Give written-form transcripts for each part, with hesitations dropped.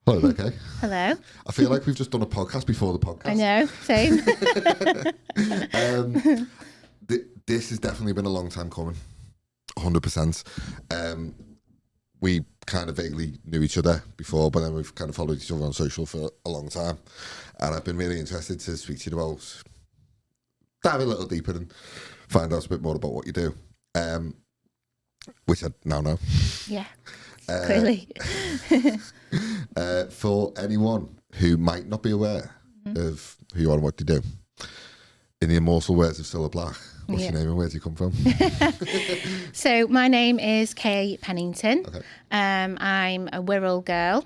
Hello there, Kay. Hello. I feel like we've just done a podcast before the podcast. I know, same. This has definitely been a long time coming, 100%. We kind of vaguely knew each other before, but then we've kind of followed each other on social for a long time. And I've been really interested to speak to you about, dive a little deeper and find out a bit more about what you do, which I now know. Yeah, clearly. For anyone who might not be aware of who you are and what you do, in the immortal words of Cilla Black, what's your name and where do you come from? So my name is Kay Pennington. Okay. I'm a Wirral girl,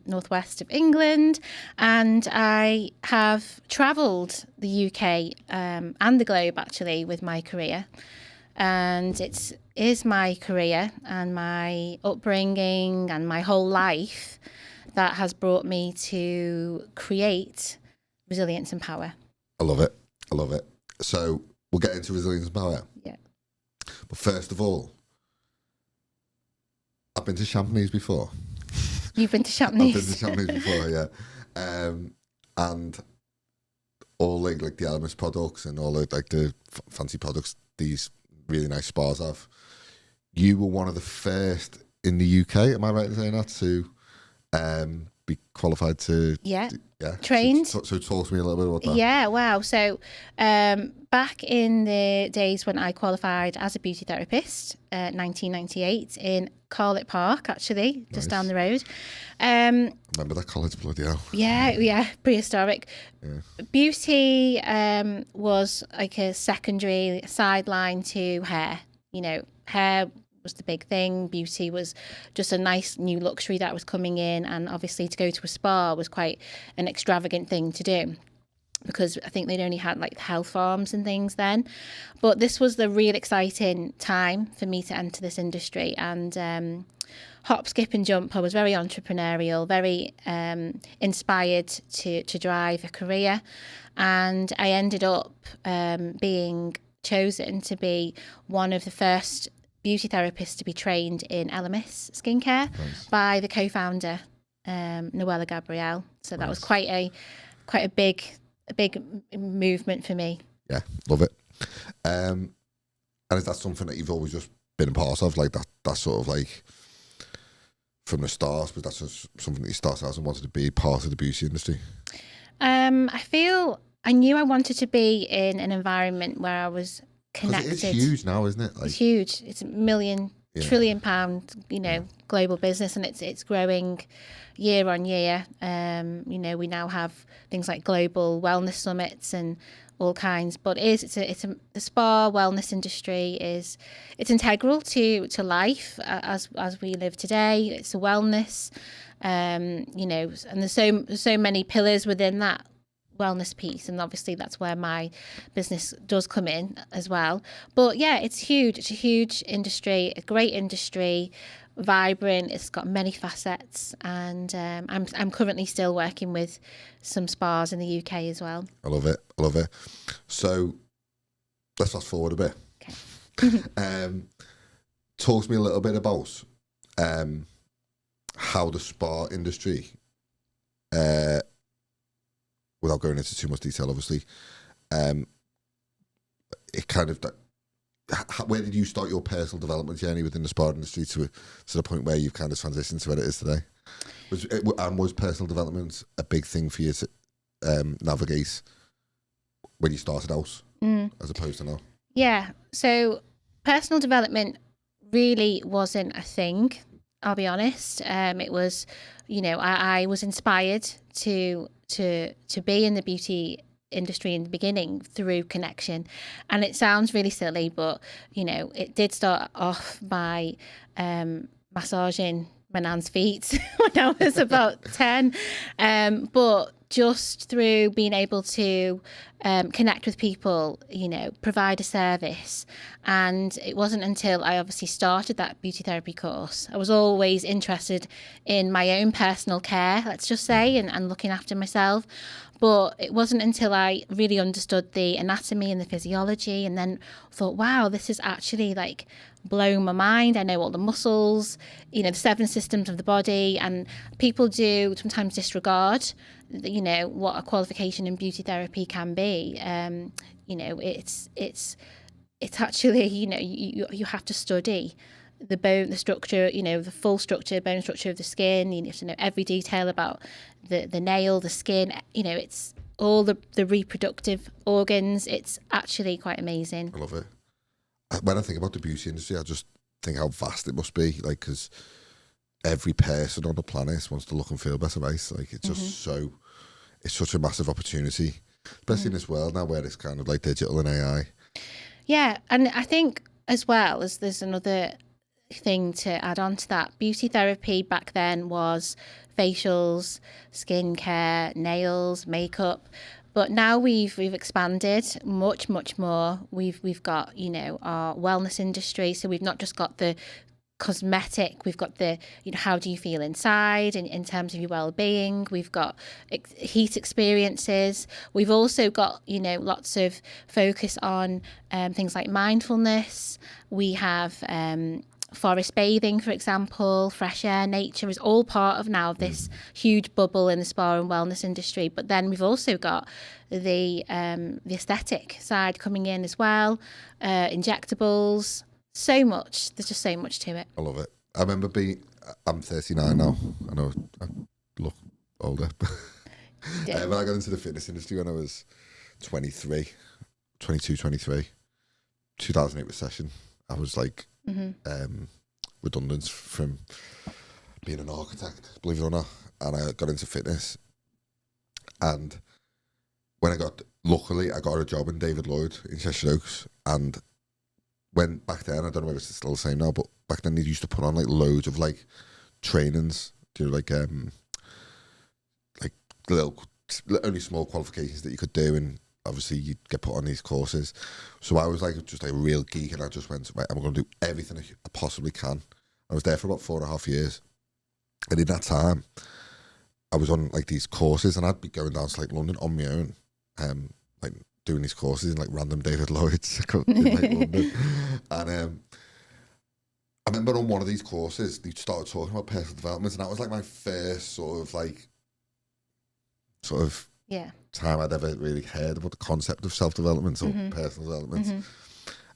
northwest of England, and I have travelled the UK and the globe actually with my career. And it is my career and my upbringing and my whole life that has brought me to create resilience and power. I love it. I love it. So we'll get into resilience and power. Yeah. But first of all, I've been to Champneys before. You've been to Champneys? I've been to Champneys before, yeah. And all like the Elements products and all the fancy products these really nice spas have. You were one of the first in the UK, am I right in saying that, to be qualified to... Yeah. Yeah. Trained. So talk to me a little bit about that. Yeah, wow. So back in the days when I qualified as a beauty therapist, 1998 in Carlett Park, actually, just down the road. Remember that college, bloody hell. Yeah, prehistoric. Yeah. Beauty was like a secondary sideline to hair. You know, hair was the big thing. Beauty was just a nice new luxury that was coming in, and obviously to go to a spa was quite an extravagant thing to do because I think they'd only had like health farms and things then. But this was the real exciting time for me to enter this industry, and hop, skip and jump. I was very entrepreneurial, very inspired to drive a career, and I ended up being chosen to be one of the first beauty therapists to be trained in LMS skincare by the co-founder, Noella Gabrielle. So that was quite a big movement for me. Yeah, love it. And is that something that you've always just been a part of, like that sort of like from the start? But that's just something that you started out and wanted to be part of the beauty industry. I feel I knew I wanted to be in an environment where I was connected. It's huge now, isn't it? Like, it's huge. It's £1 trillion, global business, and it's growing year on year. We now have things like global wellness summits and all kinds. But the spa wellness industry it's integral to life as we live today. It's a wellness, and there's so many pillars within that wellness piece, and obviously that's where my business does come in as well. But yeah, it's huge. It's a huge industry, a great industry, vibrant. It's got many facets, and I'm currently still working with some spas in the UK as well. I love it. So let's fast forward a bit. Okay. Talk to me a little bit about how the spa industry, without going into too much detail, obviously, it kind of, where did you start your personal development journey within the spa industry to the point where you've kind of transitioned to where it is today? Was personal development a big thing for you to navigate when you started out as opposed to now? Yeah, so personal development really wasn't a thing, I'll be honest. It was, I was inspired to be in the beauty industry in the beginning through connection, and it sounds really silly, but it did start off by massaging my nan's feet when I was about 10, but just through being able to connect with people, provide a service. And it wasn't until I obviously started that beauty therapy course. I was always interested in my own personal care, let's just say, and looking after myself. But it wasn't until I really understood the anatomy and the physiology, and then thought, wow, this is actually like blowing my mind. I know all the muscles, the 7 systems of the body, and people do sometimes disregard, what a qualification in beauty therapy can be. It's actually, you have to study the bone, the structure, the full structure, bone structure of the skin. You have to know every detail about the nail, the skin, it's all the reproductive organs. It's actually quite amazing. I love it. When I think about the beauty industry, I just think how vast it must be, like, because every person on the planet wants to look and feel better, right? Like, it's just it's such a massive opportunity, especially in this world now where it's kind of like digital and AI. Yeah, and I think as well as there's another thing to add on to that. Beauty therapy back then was facials, skincare, nails, makeup, but now we've expanded much more. We've got our wellness industry, so we've not just got the cosmetic, we've got the how do you feel inside in terms of your well-being. We've got heat experiences. We've also got lots of focus on things like mindfulness. We have forest bathing, for example, fresh air, nature is all part of now this huge bubble in the spa and wellness industry. But then we've also got the aesthetic side coming in as well, injectables. So much. There's just so much to it. I love it. I remember I'm 39 now. I know I look older. When I got into the fitness industry when I was 23, 2008 recession, I was like redundant from being an architect, believe it or not. And I got into fitness. And when luckily I got a job in David Lloyd in Cheshire Oaks. And when back then, I don't know if it's still the same now, but back then they used to put on like loads of like trainings, like little, only small qualifications that you could do, and obviously you'd get put on these courses. So I was like just like a real geek, and I just went, right, I'm going to do everything I possibly can. I was there for about 4.5 years, and in that time, I was on like these courses, and I'd be going down to like London on my own, like doing these courses in like random David Lloyd's in like London. And I remember on one of these courses they started talking about personal development, and that was like my first sort of time I'd ever really heard about the concept of self-development or personal development.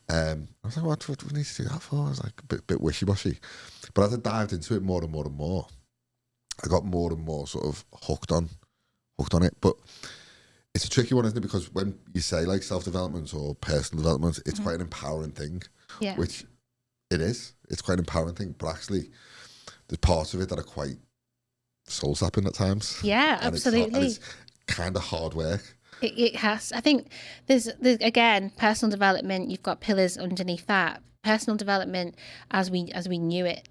I was like, what do we need to do that for? I was like a bit wishy-washy. But as I dived into it more and more and more, I got more and more sort of hooked on it. But it's a tricky one, isn't it? Because when you say like self-development or personal development, it's quite an empowering thing, which it is. It's quite an empowering thing, but actually there's parts of it that are quite soul-sapping at times. Yeah, and absolutely. It's kind of hard work. It has. I think there's again, personal development, you've got pillars underneath that. Personal development, as we knew it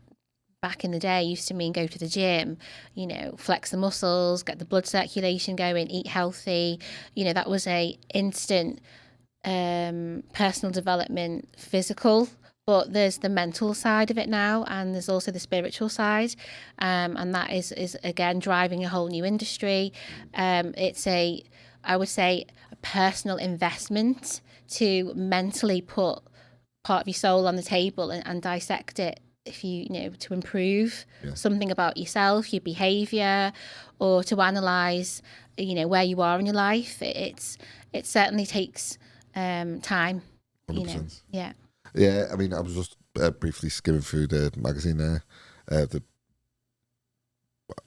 back in the day, used to mean go to the gym, flex the muscles, get the blood circulation going, eat healthy. That was a instant personal development, physical. But there's the mental side of it now, and there's also the spiritual side, and that is again driving a whole new industry. It's I would say, a personal investment to mentally put part of your soul on the table and dissect it. If to improve something about yourself, your behaviour, or to analyse, where you are in your life, it certainly takes time. 100%. Yeah. Yeah, I mean, I was just briefly skimming through the magazine there, the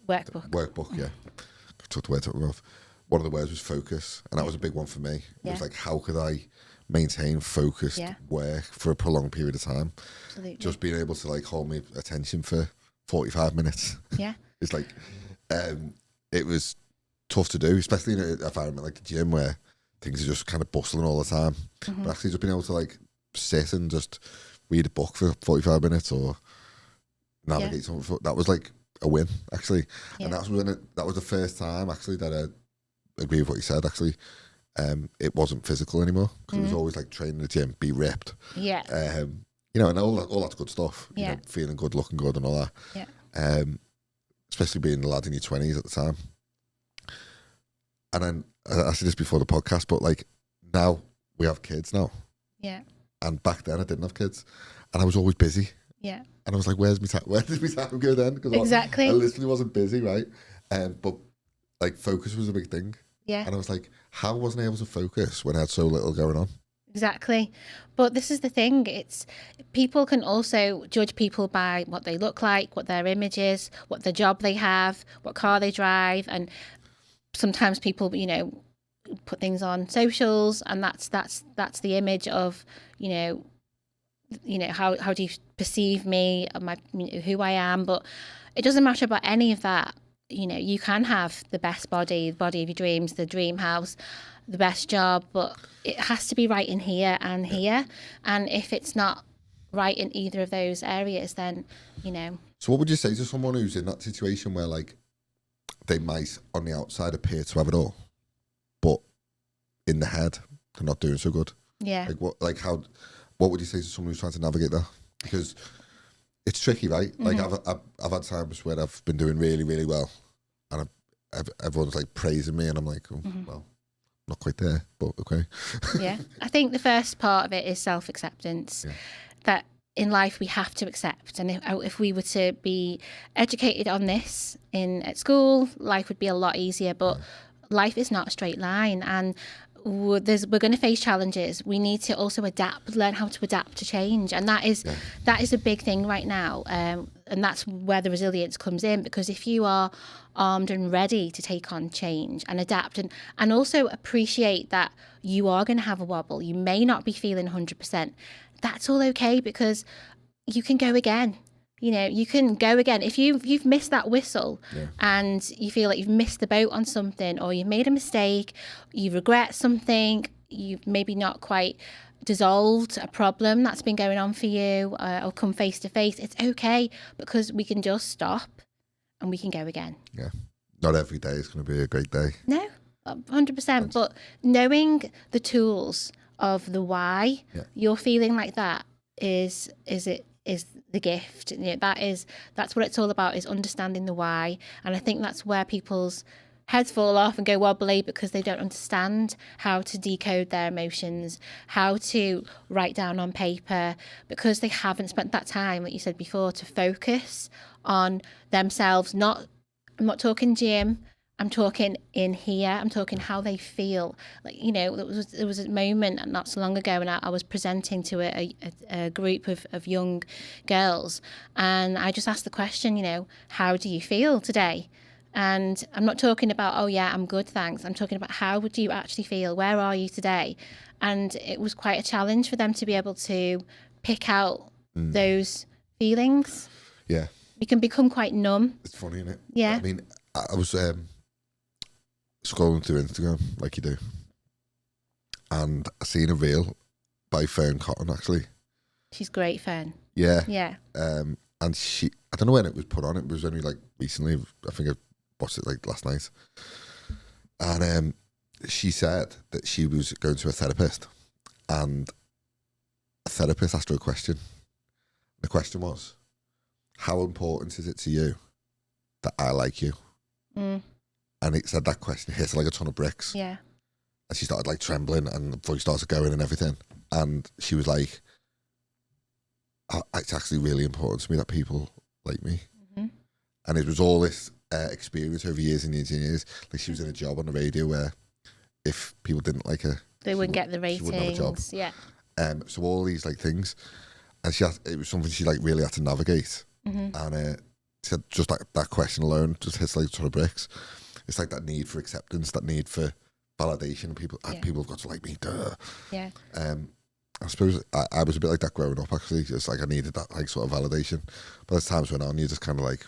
workbook. Yeah, I took the words out of my mouth. One of the words was focus, and that was a big one for me. It was like, how could I maintain focused work for a prolonged period of time? Absolutely. Just being able to like hold my attention for 45 minutes. Yeah. It's like, it was tough to do, especially in an environment like the gym where things are just kind of bustling all the time. But actually just being able to like sit and just read a book for 45 minutes or navigate something, that was like a win, actually. And that was the first time actually that agree with what you said, actually. It wasn't physical anymore, because it was always like training in the gym, be ripped. Yeah. You know, and all that's good stuff. You Yeah. know, feeling good, looking good, and all that. Yeah. Especially being a lad in your 20s at the time. And then I said this before the podcast, but like now we have kids now, Yeah. and back then I didn't have kids, and I was always busy. Yeah. And I was like, where did my time go then? Because Exactly. I literally wasn't busy, right? But like focus was a big thing. Yeah. And I was like, how wasn't I able to focus when I had so little going on? Exactly. But this is the thing, it's people can also judge people by what they look like, what their image is, what the job they have, what car they drive, and sometimes people, you know, put things on socials, and that's the image of, you know, how do you perceive me, my, you know, who I am. But it doesn't matter about any of that. You know, you can have the best body, the body of your dreams, the dream house, the best job, but it has to be right in here and here. And if it's not right in either of those areas, then, you know. So what would you say to someone who's in that situation where like they might on the outside appear to have it all, but in the head they're not doing so good? Yeah. What would you say to someone who's trying to navigate that? Because it's tricky, right? Like I've had times where I've been doing really, really well, and everyone's like praising me, and I'm like, oh, well, not quite there, but okay. Yeah. I think the first part of it is self-acceptance. Yeah. That in life we have to accept, and if we were to be educated on this at school, life would be a lot easier. But life is not a straight line, and we're going to face challenges. We need to also learn how to adapt to change, and that is a big thing right now. And that's where the resilience comes in, because if you are armed and ready to take on change and adapt, and also appreciate that you are going to have a wobble, you may not be feeling 100%. That's all okay, because you can go again. You know, you can go again. If you've missed that whistle and you feel like you've missed the boat on something, or you've made a mistake, you regret something, you've maybe not quite dissolved a problem that's been going on for you, or come face to face, it's okay, because we can just stop and we can go again. Yeah. Not every day is going to be a great day. No, 100%. But knowing the tools of the why you're feeling like that is the gift. You know, that's what it's all about, is understanding the why. And I think that's where people's heads fall off and go wobbly, because they don't understand how to decode their emotions, how to write down on paper, because they haven't spent that time, like you said before, to focus on themselves. I'm not talking gym, I'm talking in here. I'm talking how they feel. Like, you know, there was a moment not so long ago, and I was presenting to a group of young girls, and I just asked the question, you know, how do you feel today? And I'm not talking about, oh yeah, I'm good, thanks. I'm talking about, how would you actually feel? Where are you today? And it was quite a challenge for them to be able to pick out those feelings. Yeah. We can become quite numb. It's funny, isn't it? Yeah. I mean, I was scrolling through Instagram like you do, and I seen a reel by Fern Cotton, actually. She's great, Fern. Yeah. Yeah. And I don't know when it was put on. It was only like recently. I think I watched it like last night. And she said that she was going to a therapist, and a therapist asked her a question. The question was, how important is it to you that I like you? And it said that question hit her like a ton of bricks. Yeah. And she started like trembling, and the voice started going and everything. And she was like, it's actually really important to me that people like me. And it was all this experience over years and years and years. Like, she was in a job on the radio where if people didn't like her, they wouldn't get the ratings. She wouldn't have a job. Yeah. So all these like things, and it was something she like really had to navigate. And she said just that question alone just hits like a ton of bricks. It's like that need for acceptance, that need for validation. People have got to like me, duh. Yeah. I suppose I was a bit like that growing up, actually. Just like I needed that like sort of validation. But as times went on, you just kind of like...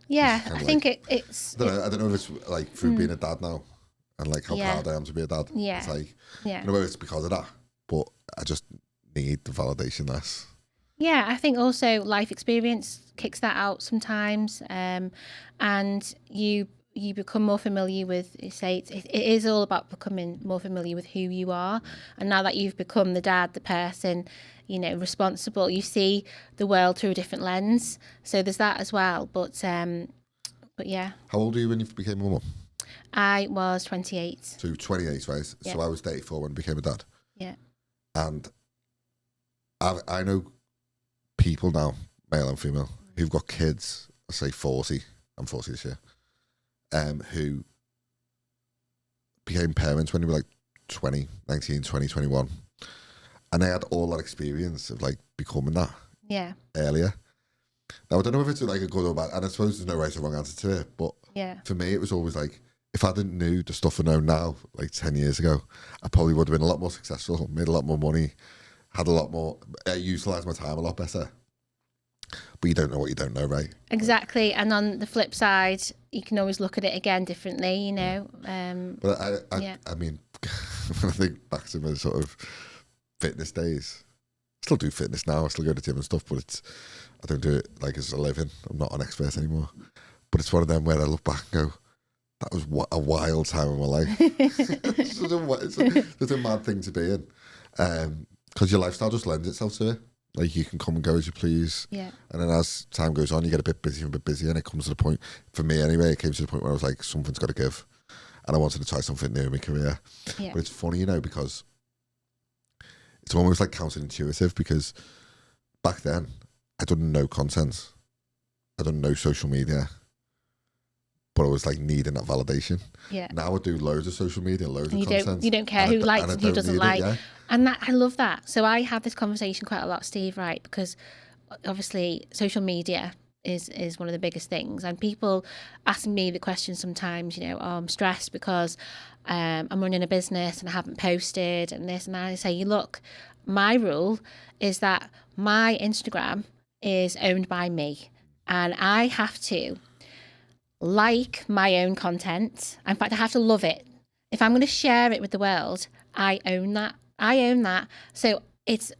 Yeah, I think it's... I don't know if it's like through being a dad now, and like how proud I am to be a dad. Yeah. It's like, I don't know if it's because of that, but I just need the validation less. Yeah, I think also life experience kicks that out sometimes. And you you become more familiar with, say, it is all about becoming more familiar with who you are. And now that you've become the dad, the person, responsible, you see the world through a different lens. So there's that as well. But yeah. How old were you when you became a mum? I was 28. So 28, right? Yeah. So I was 34 when I became a dad. Yeah. And I know people now, male and female, who've got kids, I say 40, I'm 40 this year, who became parents when they were like 20, 19, 20, 21. And they had all that experience of like becoming that earlier. Now, I don't know if it's like a good or bad, and I suppose there's no right or wrong answer to it, but for me, it was always like, if I didn't know the stuff I know now, like 10 years ago, I probably would have been a lot more successful, made a lot more money, had a lot more, utilised my time a lot better. But you don't know what you don't know, right? Exactly. And on the flip side, you can always look at it again differently, But I mean, when I think back to my sort of fitness days, I still do fitness now, I still go to the gym and stuff, but I don't do it like as a living. I'm not an expert anymore. But it's one of them where I look back and go, that was a wild time in my life. It's a mad thing to be in. Because your lifestyle just lends itself to it. Like, you can come and go as you please. Yeah. And then as time goes on, you get a bit busier and a bit busier. And it comes to the point, for me anyway, it came to the point where I was like, something's got to give. And I wanted to try something new in my career. Yeah. But it's funny, because it's almost like counterintuitive, because back then, I didn't know content. I didn't know social media. But I was like needing that validation. Yeah. Now I do loads of social media, loads of content. You don't care who likes and who doesn't like. Yeah. And I love that. So I have this conversation quite a lot, Steve, right? Because obviously social media is one of the biggest things. And people ask me the question sometimes, oh, I'm stressed because I'm running a business and I haven't posted and this. And I say, look, my rule is that my Instagram is owned by me. And I have to like my own content. In fact, I have to love it. If I'm going to share it with the world, I own that. So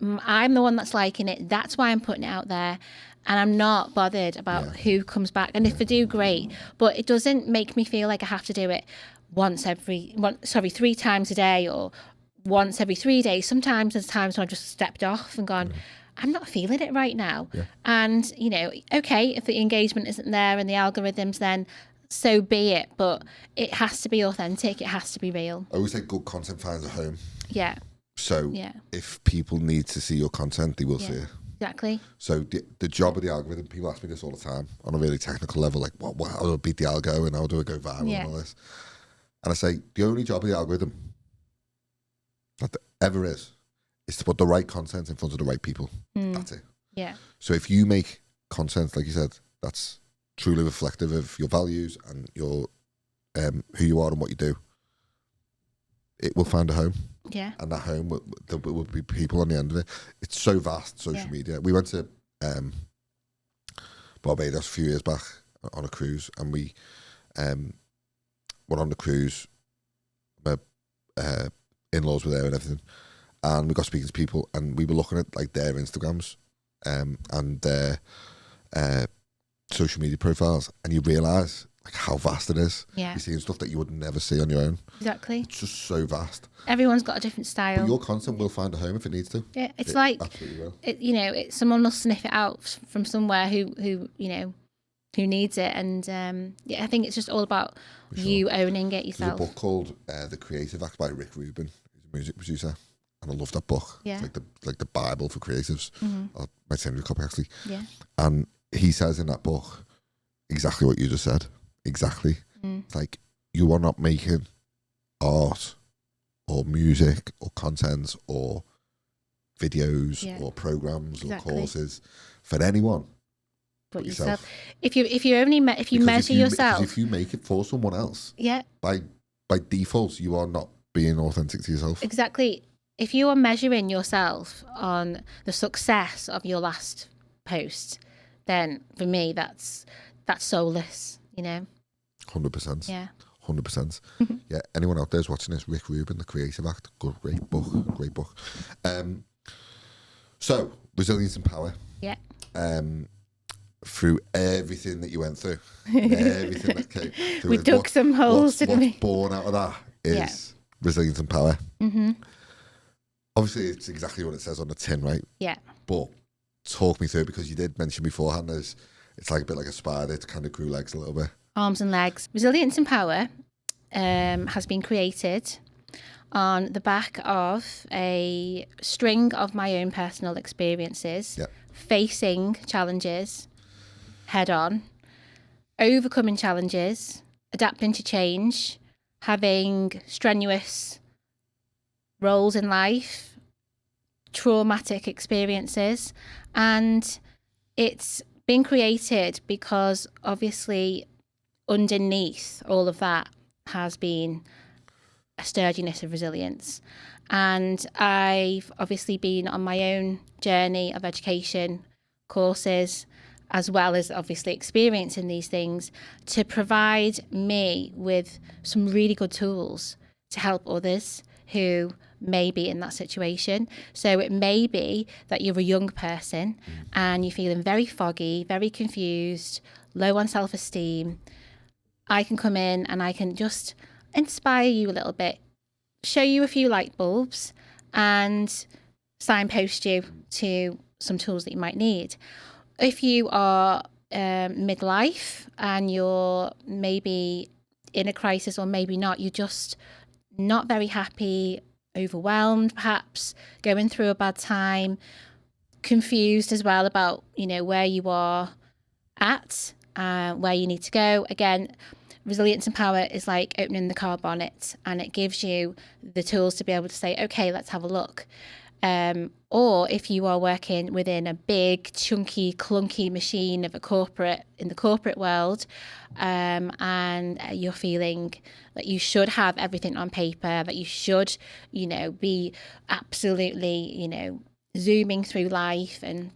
I'm the one that's liking it. That's why I'm putting it out there. And I'm not bothered about who comes back. And if I do, great. But it doesn't make me feel like I have to do it 3 times a day or once every 3 days. Sometimes there's times when I've just stepped off and gone, I'm not feeling it right now. Yeah. And, okay, if the engagement isn't there and the algorithms, then so be it. But it has to be authentic. It has to be real. I always say good content finds a home. Yeah. So if people need to see your content, they will see it. Exactly. So the job of the algorithm, people ask me this all the time on a really technical level, like, how do I beat the algo and how do I go viral and all this? And I say, the only job of the algorithm that there ever is to put the right content in front of the right people. That's it. Yeah. So if you make content, like you said, that's truly reflective of your values and your who you are and what you do, it will find a home. Yeah. And that home there will be people on the end of it. It's so vast, social media. We went to Barbados a few years back on a cruise, and we went on the cruise. My in-laws were there and everything. And we got speaking to people, and we were looking at like their Instagrams and their social media profiles, and you realise like how vast it is. Yeah. You're seeing stuff that you would never see on your own. Exactly. It's just so vast. Everyone's got a different style. But your content will find a home if it needs to. Yeah, it absolutely will. Someone will sniff it out from somewhere who needs it, and I think it's just all about you owning it yourself. There's a book called The Creative Act by Rick Rubin, who's a music producer. And I love that book. Yeah. It's like the Bible for creatives. I might send you a copy actually. Yeah. And he says in that book exactly what you just said. Exactly. It's like, you are not making art or music or content or videos or programs or courses for anyone but yourself. If you measure yourself, if you make it for someone else, by default you are not being authentic to yourself. Exactly. If you are measuring yourself on the success of your last post, then for me that's soulless, 100%. Yeah. 100%. Yeah. Anyone out there's watching this, Rick Rubin, The Creative Act, great book. So resilience and power. Yeah. through everything that you went through, and everything that came through We it, dug some holes, didn't we? what's born out of that is resilience and power. Mm-hmm. Obviously, it's exactly what it says on the tin, right? Yeah. But talk me through it, because you did mention beforehand, it's like a bit like a spider. It kind of grew legs a little bit. Arms and legs. Resilience and power has been created on the back of a string of my own personal experiences, facing challenges head on, overcoming challenges, adapting to change, having strenuous roles in life, traumatic experiences. And it's been created because obviously underneath all of that has been a sturdiness of resilience. And I've obviously been on my own journey of education, courses, as well as obviously experiencing these things to provide me with some really good tools to help others who may be in that situation. So it may be that you're a young person and you're feeling very foggy, very confused, low on self-esteem. I can come in and I can just inspire you a little bit, show you a few light bulbs and signpost you to some tools that you might need. If you are midlife and you're maybe in a crisis, or maybe not, you're just not very happy, overwhelmed perhaps, going through a bad time, confused as well about, where you are at, where you need to go. Again, resilience and power is like opening the car bonnet, and it gives you the tools to be able to say, okay, let's have a look. Or if you are working within a big, chunky, clunky machine of in the corporate world, and you're feeling that you should have everything on paper, that you should, be absolutely, zooming through life, and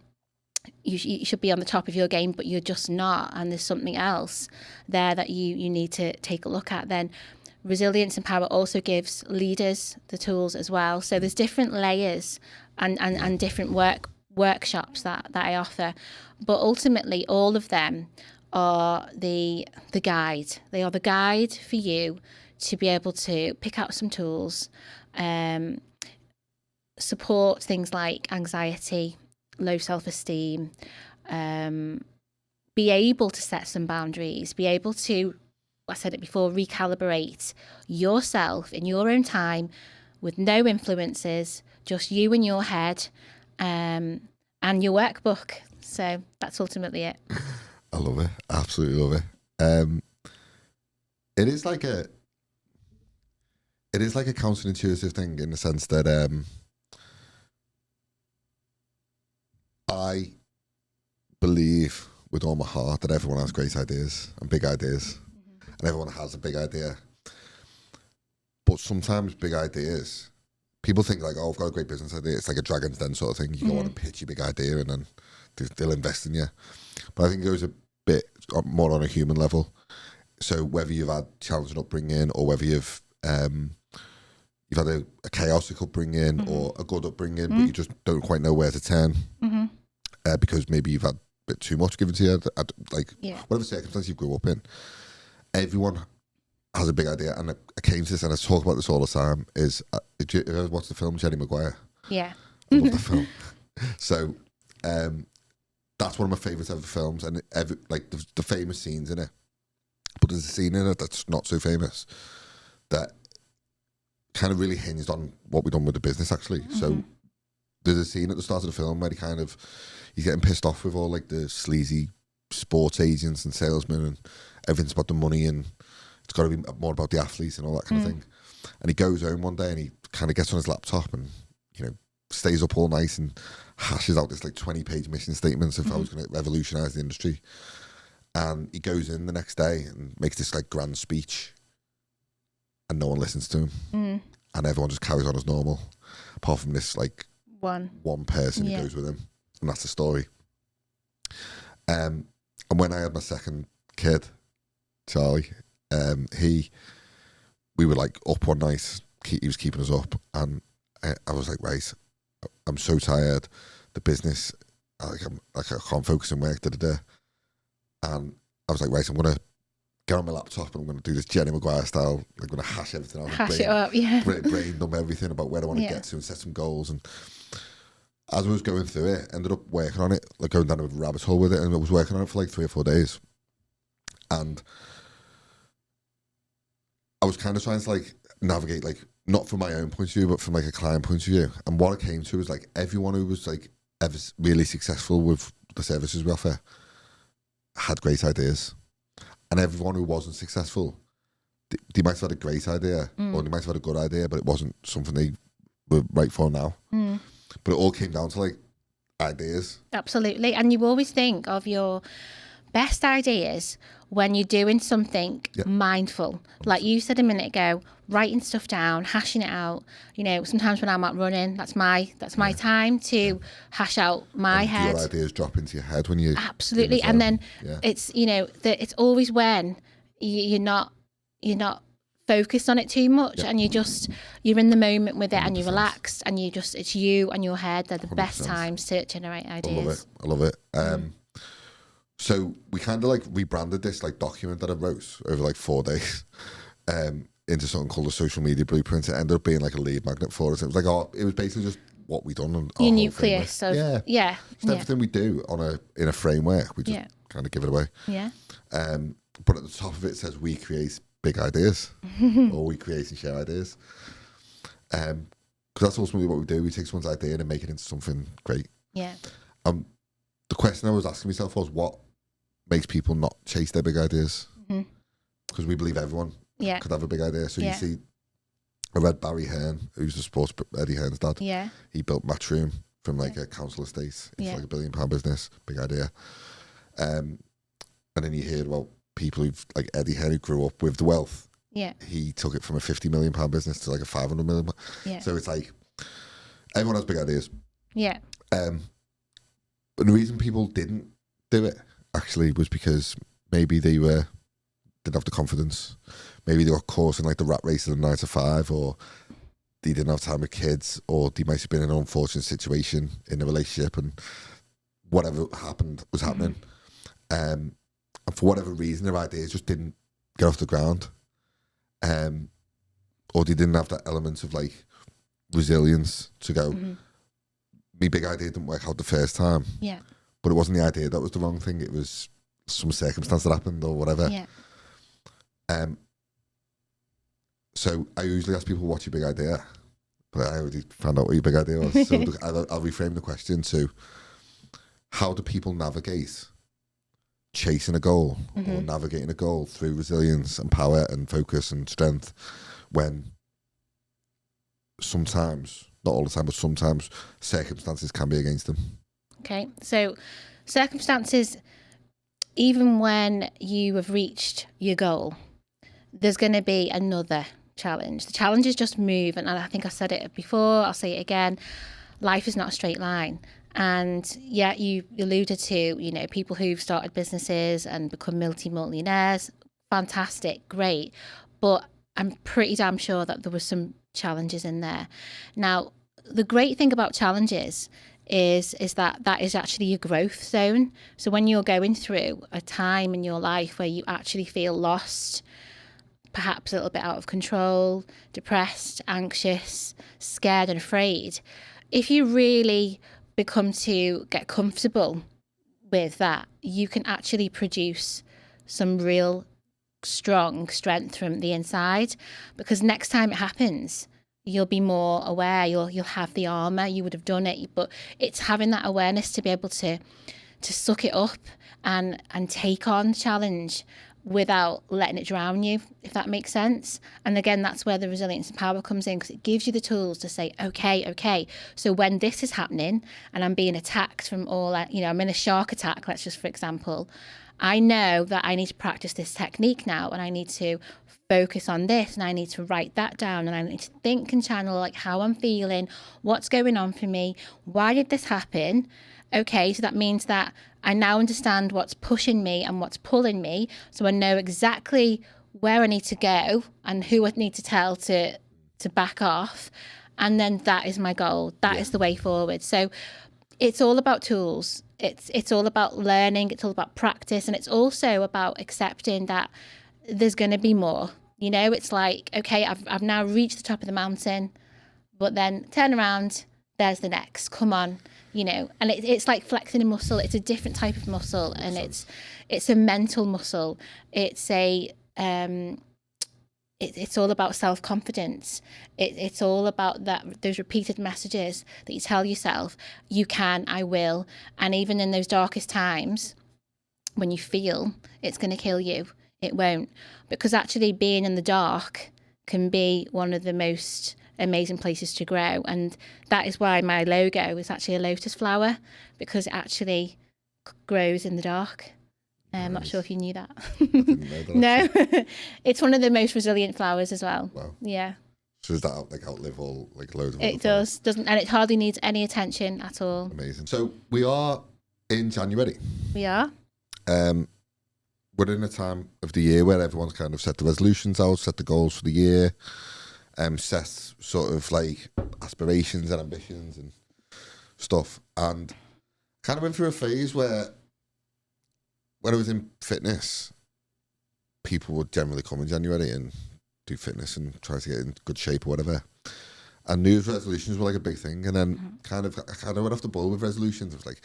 you should be on the top of your game, but you're just not, and there's something else there that you need to take a look at, then resilience and power also gives leaders the tools as well. So there's different layers and different workshops that I offer, but ultimately all of them are the guide. They are the guide for you to be able to pick out some tools, support things like anxiety, low self-esteem, be able to set some boundaries, be able to, I said it before, recalibrate yourself in your own time with no influences, just you and your head, and your workbook. So that's ultimately it. I love it. Absolutely love it. It is like a counterintuitive thing in the sense that I believe with all my heart that everyone has great ideas and big ideas, and everyone has a big idea. But sometimes big ideas, people think like, oh, I've got a great business idea. It's like a Dragon's Den sort of thing. You go on and pitch your big idea, and then they'll invest in you. But I think it goes a bit more on a human level. So whether you've had challenging upbringing, or whether you've had a chaotic upbringing or a good upbringing, but you just don't quite know where to turn because maybe you've had a bit too much given to you, whatever circumstance you grew up in. Everyone has a big idea, and I came to this, and I talk about this all the time, is, did you ever watch the film Jerry Maguire? Yeah. I love the film. So that's one of my favourite ever films, and the famous scenes in it. But there's a scene in it that's not so famous that kind of really hinged on what we've done with the business, actually. So there's a scene at the start of the film where he's getting pissed off with all like the sleazy sports agents and salesmen, and everything's about the money, and it's got to be more about the athletes and all that kind of thing. And he goes home one day and he kind of gets on his laptop and, stays up all night and hashes out this like 20-page mission statements of how he's going to revolutionise the industry. And he goes in the next day and makes this like grand speech, and no one listens to him, and everyone just carries on as normal, apart from this like one person who goes with him, and that's the story. And when I had my second kid, Charlie, we were like up one night, he was keeping us up, and I was like, right, I'm so tired, the business, I can't focus on work, And I was like, right, I'm going to get on my laptop and I'm going to do this Jenny Maguire style. I'm going to hash everything out. Hash it up, yeah. Brain dump everything about where I want to get to and set some goals. And as I was going through it, ended up working on it, like going down a rabbit hole with it. And I was working on it for like 3 or 4 days. And I was kind of trying to like navigate, like not from my own point of view, but from like a client point of view. And what I came to was like everyone who was like ever really successful with the services we offer had great ideas. And everyone who wasn't successful, they might have had a great idea or they might have had a good idea, but it wasn't something they were right for now. But it all came down to like ideas. Absolutely. And you always think of your best ideas when you're doing something mindful. Like you said a minute ago, writing stuff down, hashing it out. You know, sometimes when I'm out running, that's my time to hash out my head. Your ideas drop into your head when you absolutely. And then it's, you know, it's always when you're not focused on it too much and you're in the moment with it 100%. And you're relaxed and it's you and your head. They're the 100%. Best times to generate ideas. I love it. So we kind of like rebranded this like document that I wrote over like 4 days into something called a social media blueprint. It ended up being like a lead magnet for us. It was like it was basically just what we done on your nucleus of just everything we do in a framework. We just kind of give it away. But at the top of it says we create big ideas or we create and share ideas. Because that's ultimately what we do. We take someone's idea and make it into something great. The question I was asking myself was, what makes people not chase their big ideas? Because we believe everyone could have a big idea. So you see, I read Barry Hearn, who's the sports Eddie Hearn's dad. He built Matchroom from like a council estate into like £1 billion business, big idea. And then you hear about people who've like Eddie Hearn, who grew up with the wealth. He took it from a £50 million business to like a 500 million. So it's like everyone has big ideas. But the reason people didn't do it actually was because maybe they didn't have the confidence. Maybe they got caught in like the rat race of the 9 to 5, or they didn't have time with kids, or they might have been in an unfortunate situation in a relationship and whatever happened was happening. And for whatever reason, their ideas just didn't get off the ground. Or they didn't have that element of like resilience to go, my big idea didn't work out the first time. But it wasn't the idea that was the wrong thing. It was some circumstance that happened or whatever. So I usually ask people, what's your big idea? But I already found out what your big idea was. So I'll reframe the question to, how do people navigate chasing a goal or navigating a goal through resilience and power and focus and strength when sometimes, not all the time, but sometimes circumstances can be against them? Okay, so circumstances, even when you have reached your goal, there's going to be another challenge. The challenges just move, and I think I said it before, I'll say it again, life is not a straight line. And you alluded to, you know, people who've started businesses and become multi-millionaires, fantastic, great. But I'm pretty damn sure that there were some challenges in there. Now, the great thing about challenges is that is actually your growth zone. So when you're going through a time in your life where you actually feel lost, perhaps a little bit out of control, depressed, anxious, scared and afraid, if you really become to get comfortable with that, you can actually produce some real strong strength from the inside, because next time it happens, you'll be more aware, you'll have the armor, you would have done it, but it's having that awareness to be able to suck it up and take on challenge without letting it drown you, if that makes sense. And again, that's where the resilience and power comes in, because it gives you the tools to say, okay, so when this is happening and I'm being attacked from all, you know, I'm in a shark attack, let's just for example, I know that I need to practice this technique now, and I need to focus on this, and I need to write that down, and I need to think and channel like how I'm feeling, what's going on for me, why did this happen? Okay, so that means that I now understand what's pushing me and what's pulling me, so I know exactly where I need to go and who I need to tell to back off, and then that is my goal. That is the way forward. So it's all about tools. It's all about learning. It's all about practice, and it's also about accepting that there's going to be more. You know, it's like, okay, I've now reached the top of the mountain, but then turn around, there's the next. Come on, you know. And it's like flexing a muscle. It's a different type of muscle, and it's a mental muscle. It's a it's all about self-confidence. It's all about those repeated messages that you tell yourself, you can, I will. And even in those darkest times, when you feel it's going to kill you, it won't. Because actually being in the dark can be one of the most amazing places to grow. And that is why my logo is actually a lotus flower, because it actually grows in the dark. I'm not sure if you knew that. I didn't know that. No, it's one of the most resilient flowers as well. Wow. Yeah. So does that like outlive all like loads of? It doesn't, and it hardly needs any attention at all. Amazing. So we are in January. We are. We're in a time of the year where everyone's kind of set the resolutions out, set the goals for the year, set sort of like aspirations and ambitions and stuff, and kind of went through a phase where, when I was in fitness, people would generally come in January and do fitness and try to get in good shape or whatever. And New Year's resolutions were like a big thing. And then I kind of went off the ball with resolutions. It was like,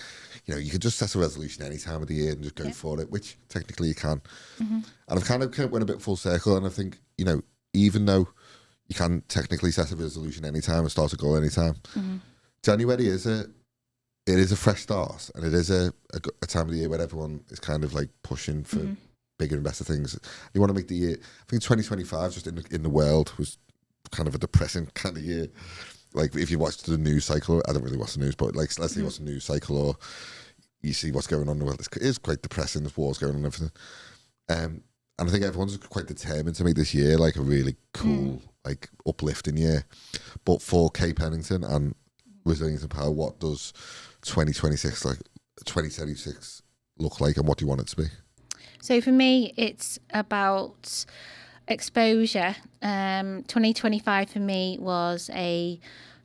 you know, you could just set a resolution any time of the year and just go for it, which technically you can. And I've kind of went a bit full circle. And I think, you know, even though you can technically set a resolution anytime and start a goal anytime, January is a fresh start, and it is a time of the year where everyone is kind of like pushing for bigger and better things. You want to make the year. I think 2025 just in the world was kind of a depressing kind of year. Like if you watched the news cycle, I don't really watch the news, but like let's say what's the news cycle, or you see what's going on in the world. It is quite depressing. There's wars going on and everything. And I think everyone's quite determined to make this year like a really cool, like uplifting year. But for Kay Pennington and Resilience and Power, what does 2026 look like, and what do you want it to be? So for me, it's about exposure. 2025 for me was a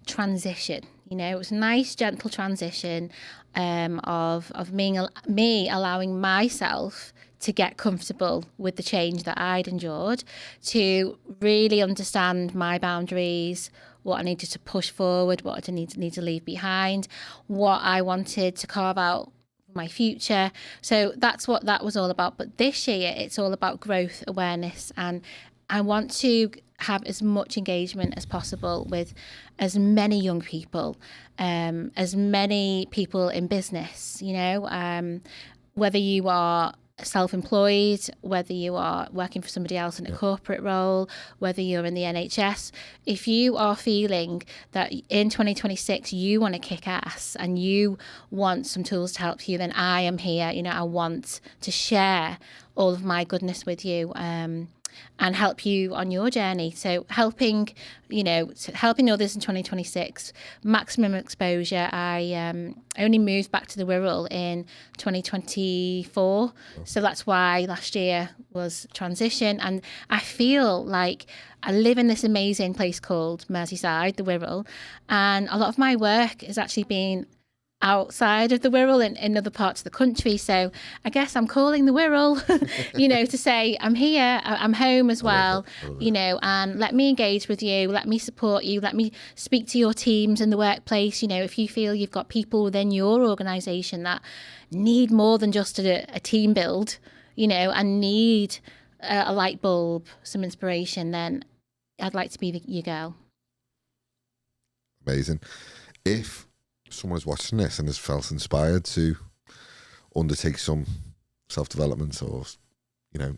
transition. You know, it was a nice, gentle transition of me allowing myself to get comfortable with the change that I'd endured, to really understand my boundaries, what I needed to push forward, what I need to leave behind, what I wanted to carve out for my future. So that's what that was all about. But this year, it's all about growth, awareness, and I want to have as much engagement as possible with as many young people, as many people in business, you know, whether you are self-employed, whether you are working for somebody else in a corporate role, whether you're in the NHS, if you are feeling that in 2026 you want to kick ass and you want some tools to help you, then I am here. You know, I want to share all of my goodness with you, and help you on your journey. So helping others in 2026, maximum exposure. I only moved back to the Wirral in 2024. So that's why last year was transition. And I feel like I live in this amazing place called Merseyside, the Wirral. And a lot of my work has actually been outside of the Wirral in other parts of the country. So I guess I'm calling the Wirral, you know, to say I'm here, I'm home as well, you know, and let me engage with you, let me support you, let me speak to your teams in the workplace. You know, if you feel you've got people within your organisation that need more than just a team build, you know, and need a light bulb, some inspiration, then I'd like to be your girl. Amazing. If someone is watching this and has felt inspired to undertake some self-development or, you know,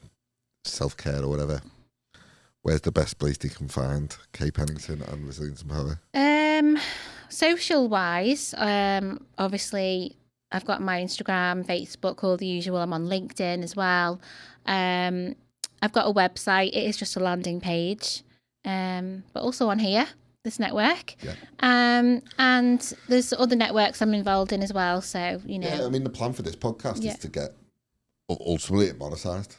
self-care or whatever, where's the best place they can find Kay Pennington and Resilience and Power? Social wise, obviously I've got my Instagram, Facebook, all the usual. I'm on LinkedIn as well. I've got a website. It is just a landing page, but also on here, this network. And there's other networks I'm involved in as well. So, you know. Yeah, I mean, the plan for this podcast is to get ultimately it monetized.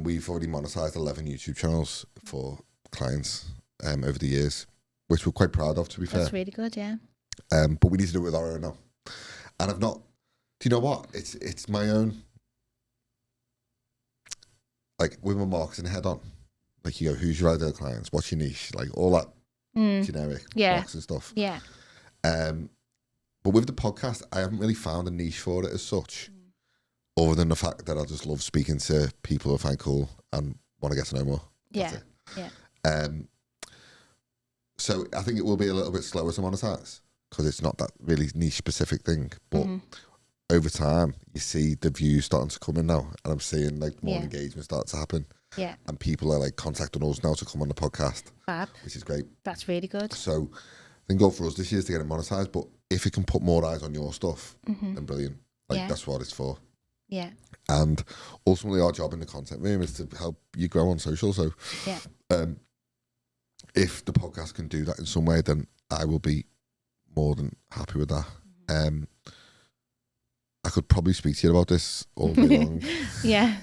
We've already monetized 11 YouTube channels for clients over the years, which we're quite proud of, to be fair. That's really good, yeah. But we need to do it with our own now. And I've not. Do you know what? It's my own. Like with my marketing head on, like you go, who's your ideal clients? What's your niche? Like all that generic marketing stuff. Yeah. But with the podcast, I haven't really found a niche for it as such, other than the fact that I just love speaking to people who I find cool and want to get to know more. Yeah. Yeah. So I think it will be a little bit slower to monetize because it's not that really niche specific thing. But over time, you see the views starting to come in now, and I'm seeing like more engagement start to happen. Yeah. And people are like contacting us now to come on the podcast. Fab. Which is great. That's really good. So I think goal for us this year is to get it monetized, but if it can put more eyes on your stuff, then brilliant. Like that's what it's for. Yeah. And ultimately our job in the content room is to help you grow on social. So if the podcast can do that in some way, then I will be more than happy with that. I could probably speak to you about this all day long. Yeah.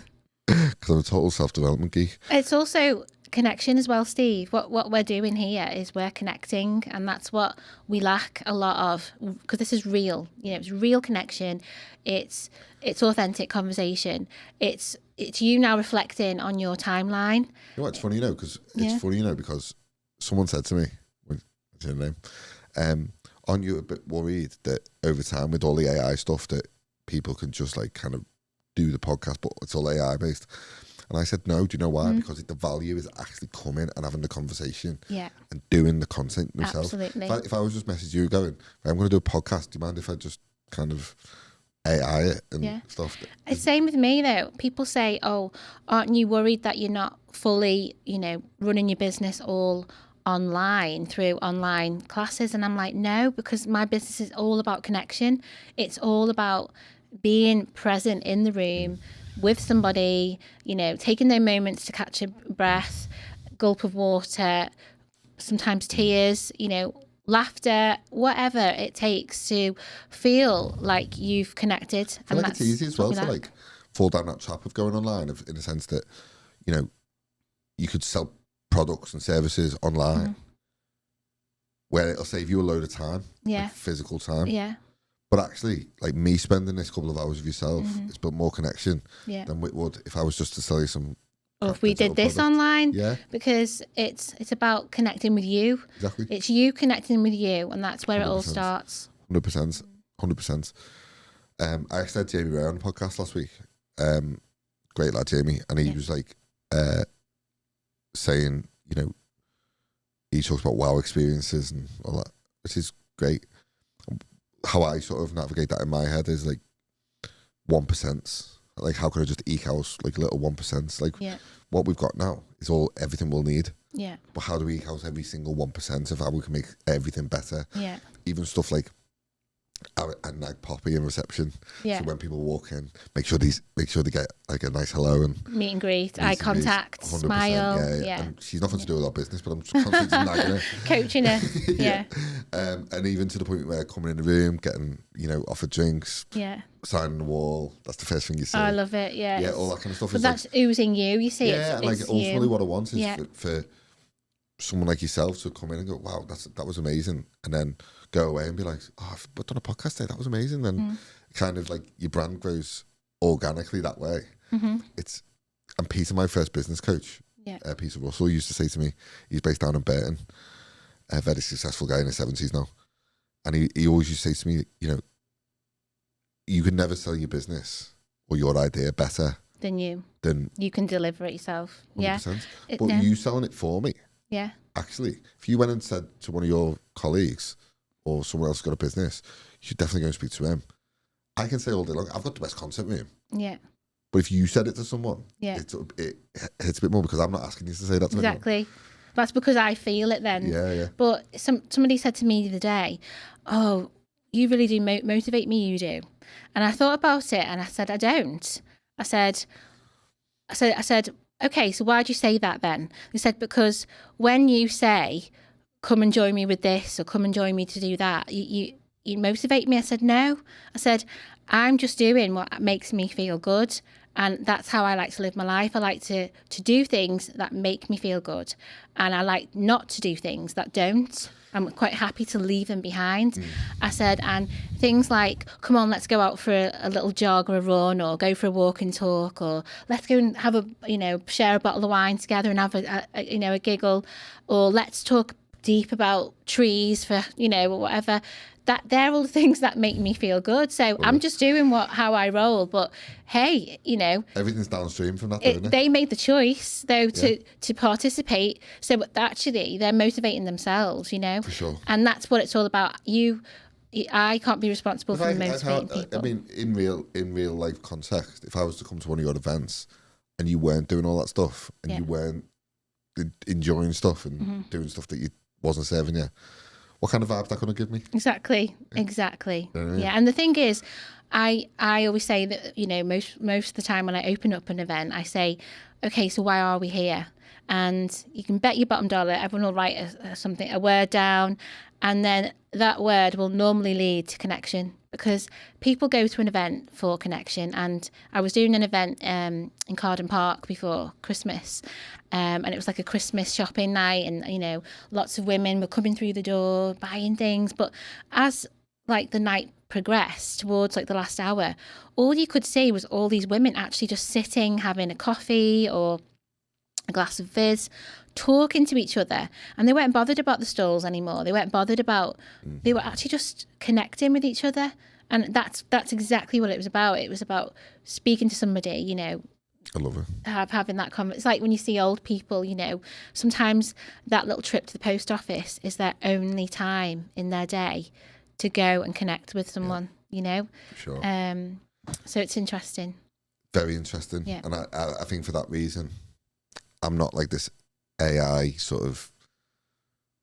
Because I'm a total self-development geek. It's also connection as well, Steve. What we're doing here is we're connecting, and that's what we lack a lot of, because this is real. You know, it's real connection. It's authentic conversation. It's you now reflecting on your timeline. You know what, it's funny, because because someone said to me, what's her name? Aren't you a bit worried that over time with all the AI stuff that people can just like kind of do the podcast, but it's all AI based? And I said, no, do you know why? Because the value is actually coming and having the conversation and doing the content themselves. Absolutely. If I was just messaging you going, I'm going to do a podcast, do you mind if I just kind of AI it and stuff? It's same with me though. People say, oh, aren't you worried that you're not fully, running your business all online through online classes? And I'm like, no, because my business is all about connection. It's all about being present in the room with somebody, taking their moments to catch a breath, gulp of water, sometimes tears, laughter, whatever it takes to feel like you've connected. I feel like it's easy as well to like fall down that trap of going online, in the sense that, you could sell products and services online where it'll save you a load of time, like physical time. Yeah. But actually, like me spending this couple of hours with yourself, it's built more connection than it would if I was just to sell you some. Or if we did this online, yeah, because it's about connecting with you. Exactly. It's you connecting with you, and that's where 100%. It all starts. 100%. I actually had Jamie Ray on the podcast last week. Great lad, Jamie, and he was like saying, he talks about wow experiences and all that, which is great. How I sort of navigate that in my head is like 1%. Like, how can I just eke out like little 1%? Like, what we've got now is everything we'll need. Yeah. But how do we eke out every single 1% of how we can make everything better? Yeah. Even stuff like a nag poppy in reception. Yeah. So when people walk in, make sure they get like a nice hello and meet and greet, eye contact, smile. Yeah. And she's nothing to do with our business, but I'm just constantly just nagging her, coaching her. Yeah. And even to the point where coming in the room, getting offered drinks. Yeah. Signing the wall. That's the first thing you see. Oh, I love it. Yeah. Yeah, all that kind of stuff. But that's oozing you. You see, yeah, and like ultimately, what I want is for someone like yourself to come in and go, "Wow, that was amazing," and then go away and be like, "Oh, I've done a podcast today. That was amazing." Then kind of like your brand grows organically that way. And Peter, my first business coach, Peter Russell, used to say to me, he's based down in Burton, a very successful guy in his 70s now, and he always used to say to me, you can never sell your business or your idea better than you can deliver it yourself. 100%. But you selling it for me. Yeah. Actually, if you went and said to one of your colleagues or someone else got a business, you should definitely go and speak to him. I can say all day long, I've got the best content room. Yeah. But if you said it to someone, it hits a bit more because I'm not asking you to say that to anyone. Exactly. That's because I feel it then. Yeah. But somebody said to me the other day, oh, you really do motivate me, you do. And I thought about it and I said, I don't. I said, okay, so why'd you say that then? They said, because when you say, come and join me with this or come and join me to do that, you motivate me. I said, no. I said, I'm just doing what makes me feel good. And that's how I like to live my life. I like to do things that make me feel good. And I like not to do things that don't. I'm quite happy to leave them behind. I said, and things like, come on, let's go out for a little jog or a run, or go for a walk and talk, or let's go and have share a bottle of wine together and have a giggle, or let's talk deep about trees for, or whatever. That they're all the things that make me feel good. So I'm just doing how I roll. But hey, everything's downstream from that, isn't it? They made the choice though to participate. So actually, they're motivating themselves. For sure. And that's what it's all about. I can't be responsible for motivating people. I mean, in real life context, if I was to come to one of your events and you weren't doing all that stuff and you weren't enjoying stuff and doing stuff that you wasn't serving you, what kind of vibe's that going to give me? Exactly. Yeah. And the thing is, I always say that, most of the time when I open up an event, I say, okay, so why are we here? And you can bet your bottom dollar, everyone will write a word down, and then that word will normally lead to connection, because people go to an event for connection. And I was doing an event in Carden Park before Christmas, and it was like a Christmas shopping night, and lots of women were coming through the door buying things. But as like the night progressed towards like the last hour, all you could see was all these women actually just sitting, having a coffee or a glass of fizz, talking to each other, and they weren't bothered about the stalls anymore. They weren't bothered about. They were actually just connecting with each other, and that's exactly what it was about. It was about speaking to somebody, I love it. Having that conversation. It's like when you see old people, sometimes that little trip to the post office is their only time in their day to go and connect with someone. For sure. So it's interesting. Very interesting. Yeah. And I think for that reason, I'm not like this AI sort of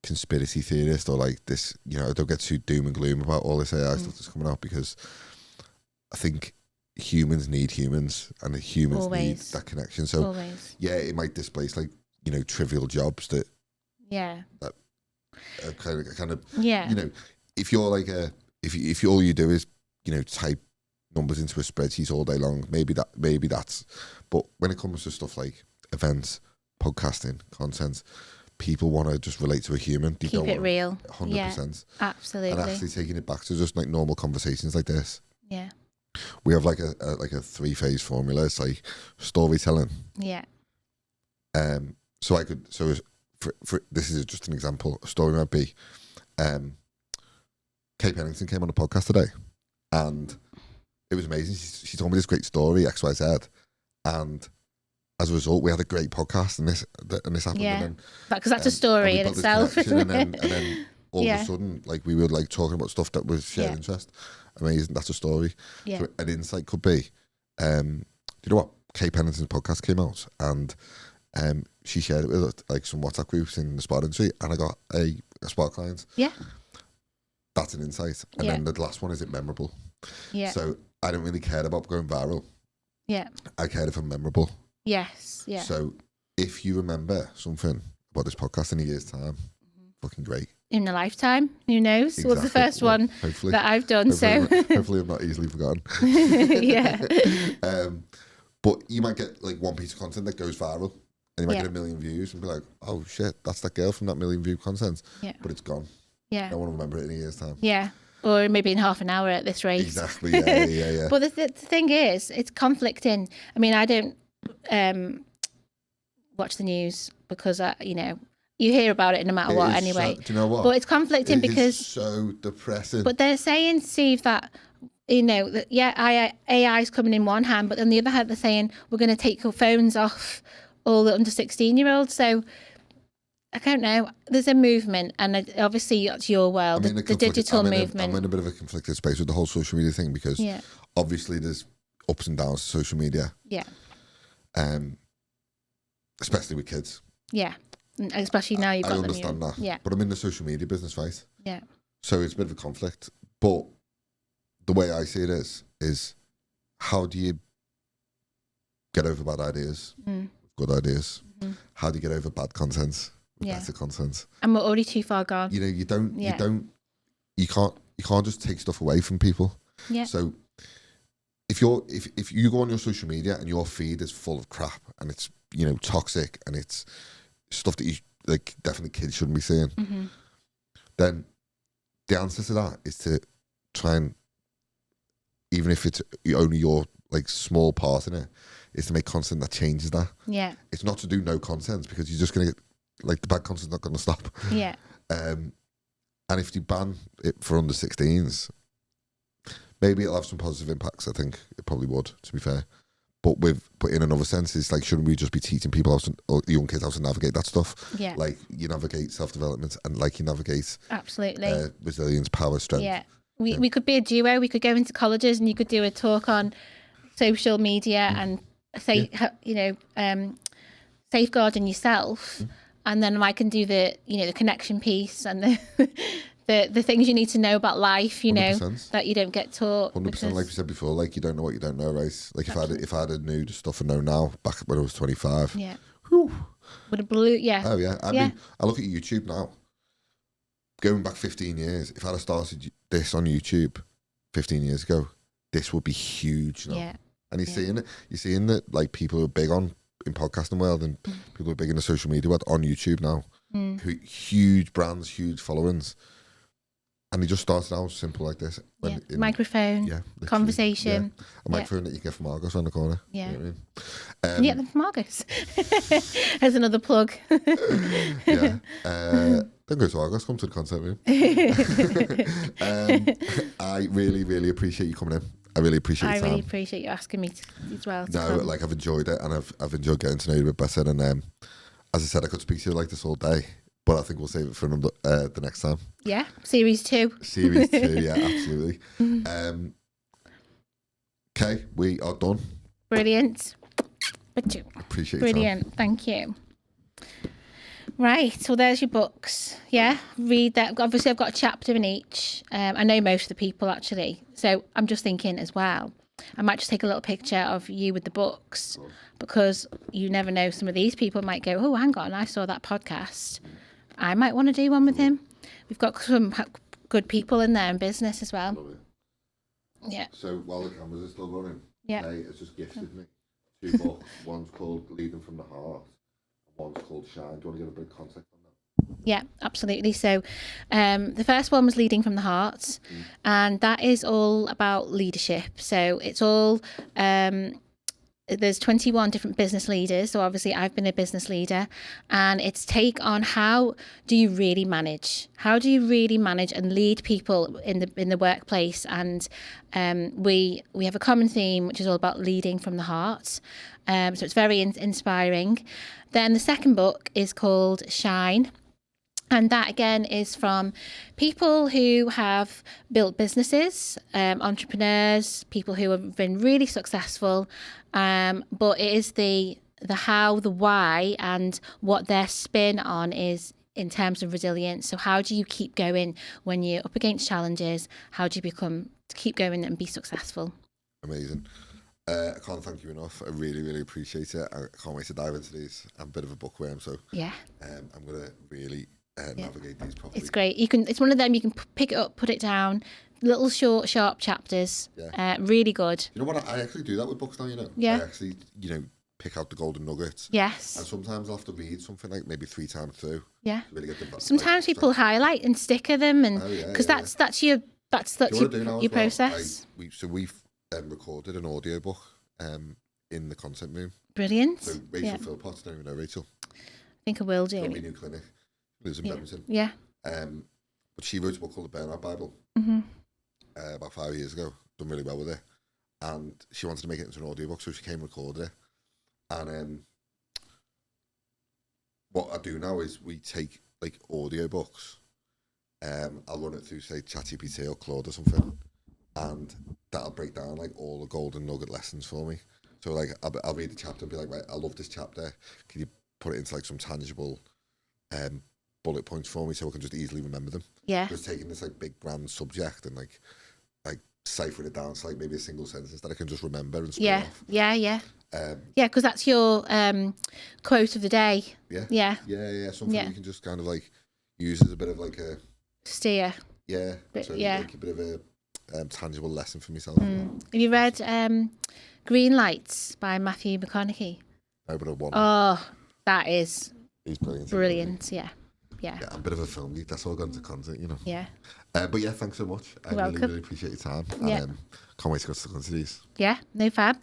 conspiracy theorist, or like this, I don't get too doom and gloom about all this AI stuff that's coming out, because I think humans need humans, and the humans need that connection. So it might displace like, trivial jobs that kind of if you're like if all you do is, type numbers into a spreadsheet all day long, maybe that's, but when it comes to stuff like events, podcasting, content, people want to just relate to a human. They Keep it real. 100%. Yeah, absolutely. And actually taking it back to just like normal conversations like this. Yeah. We have like a 3-phase formula. It's like storytelling. Yeah. So for this is just an example. A story might be, Kay Pennington came on the podcast today, and it was amazing. She told me this great story, XYZ, and as a result, we had a great podcast, and this happened. Yeah, because that's a story in itself. and then all of a sudden, like we were like talking about stuff that was shared interest. Amazing, that's a story. Yeah. So an insight could be, do you know what? Kay Pennington's podcast came out, and she shared it with like some WhatsApp groups in the sport industry, and I got a sport client. Yeah. That's an insight. And then the last one, is it memorable? Yeah. So I don't really care about going viral. Yeah. I care if I'm memorable. Yes. Yeah. So if you remember something about this podcast in a year's time, fucking great. In a lifetime, who knows? Exactly. What's the first one that I've done? Hopefully I'm not easily forgotten. Yeah. But you might get like one piece of content that goes viral, and you might get 1 million views and be like, oh shit, that's that girl from that 1 million view content. Yeah. But it's gone. Yeah. No one will remember it in a year's time. Yeah. Or maybe in half an hour at this rate. Exactly. Yeah. But the thing is, it's conflicting. I mean, I don't watch the news because you hear about it no matter what anyway. Do you know what? But it's conflicting because it's so depressing. But they're saying, Steve, that AI is coming in one hand, but on the other hand, they're saying we're going to take your phones off all the under 16-year-olds. So I don't know. There's a movement, and obviously that's your world, the digital movement. I'm in a bit of a conflicted space with the whole social media thing, because obviously there's ups and downs to social media. Yeah. Especially with kids. Yeah. Especially now you've got them. I understand that. Yeah. But I'm in the social media business, right? Yeah. So it's a bit of a conflict. But the way I see it is how do you get over bad ideas, good ideas? Mm-hmm. How do you get over bad content, better content? And we're already too far gone. You can't just take stuff away from people. Yeah. So if you go on your social media and your feed is full of crap and it's, you know, toxic and it's stuff that you like definitely kids shouldn't be seeing, then the answer to that is to try and, even if it's only your like small part in it, is to make content that changes that. Yeah. It's not to do no content, because you're just gonna get, like, the bad content's not gonna stop. Yeah. And if you ban it for under 16s, maybe it'll have some positive impacts. I think it probably would, to be fair. But in another sense, it's like, shouldn't we just be teaching people how to, or young kids, how to navigate that stuff? Yeah. Like, you navigate self-development, and like you navigate absolutely resilience, power, strength. Yeah. We could be a duo. We could go into colleges and you could do a talk on social media and say, you know, safeguarding yourself, and then I can do the, you know, the connection piece and the things you need to know about life, you know, 100%. that you don't get taught. 100%. Like we said before, like, you don't know what you don't know, right? Like, if I had knew the stuff I know now back when I was 25, yeah, whew. would have blew. Yeah. Oh yeah. I mean, I look at YouTube now. Going back 15 years, if I'd have started this on YouTube 15 years ago, this would be huge now. Yeah. And you're seeing that, like, people who are big in podcasting world and people who are big in the social media world on YouTube now, who huge brands, huge followings, and they just started out simple like this. Microphone, conversation. Yeah. A microphone that you get from Argos around the corner. Yeah. You know what I mean? Yeah, them from Argos. As another plug. Yeah. Don't go to Argos, come to the concert room. I really, really appreciate you coming in. I really appreciate your time. I really appreciate you asking me as well. Like, I've enjoyed it, and I've enjoyed getting to know you a bit better. And as I said, I could speak to you like this all day, but I think we'll save it for the next time. Yeah, series 2. Series 2, yeah, absolutely. Kay, we are done. Brilliant. Appreciate Brilliant. your time. Thank you. Right, well, there's your books. Yeah, read that. Obviously, I've got a chapter in each. I know most of the people, actually. So I'm just thinking as well, I might just take a little picture of you with the books, because you never know, some of these people might go, oh, hang on, I saw that podcast. I might want to do one with him. We've got some good people in there in business as well. Yeah. So while the cameras are still running, Kay has just gifted me 2 books. One's called Leading from the Heart, and one's called Shine. Do you want to give a bit of context on that? Yeah, absolutely. So the first one was Leading from the Heart, and that is all about leadership. So it's all, there's 21 different business leaders. So obviously I've been a business leader, and it's take on how do you really manage? How do you really manage and lead people in the workplace? And we have a common theme, which is all about leading from the heart. So it's very inspiring. Then the second book is called Shine. And that, again, is from people who have built businesses, entrepreneurs, people who have been really successful. But it is the how, the why, and what their spin on is in terms of resilience. So how do you keep going when you're up against challenges? How do you keep going and be successful? Amazing. I can't thank you enough. I really, really appreciate it. I can't wait to dive into these. I'm a bit of a bookworm, so yeah, I'm going to really navigate these properly. It's great. It's one of them you can pick it up, put it down, little short, sharp chapters. Yeah. Really good. You know what? I actually do that with books now, you know. Yeah. I actually, pick out the golden nuggets. Yes. And sometimes I'll have to read something like maybe 3 times through. Yeah. To really get the sometimes people highlight and sticker them, and because that's your process. We've recorded an audiobook in the content room. Brilliant. So Rachel Philpott, I don't even know Rachel. I think I will do. Got me a new clinic. Lives in Bremerton. Yeah. But she wrote a book called The Burnout Bible about 5 years ago. Done really well with it. And she wanted to make it into an audiobook, so she came and recorded it. And what I do now is we take like audiobooks. I'll run it through, say, ChatGPT or Claude or something, and that'll break down like all the golden nugget lessons for me. So like I'll read the chapter and be like, right, I love this chapter. Can you put it into like some tangible bullet points for me so I can just easily remember them? Yeah. Just taking this like big grand subject and like ciphering it down to like maybe a single sentence that I can just remember and spit off. Yeah, because that's your quote of the day. Yeah. Something you can just kind of like use as a bit of like a steer. Yeah. Like a bit of a tangible lesson for myself. Have you read Green Lights by Matthew McConaughey? No, but I want. Oh, that is He's brilliant. brilliant. Yeah. Yeah, I'm a bit of a film geek. That's all gone to content, you know. Yeah. But yeah, thanks so much. I really, welcome. really appreciate your time. Yeah. And can't wait to go to the these. Yeah, no fab.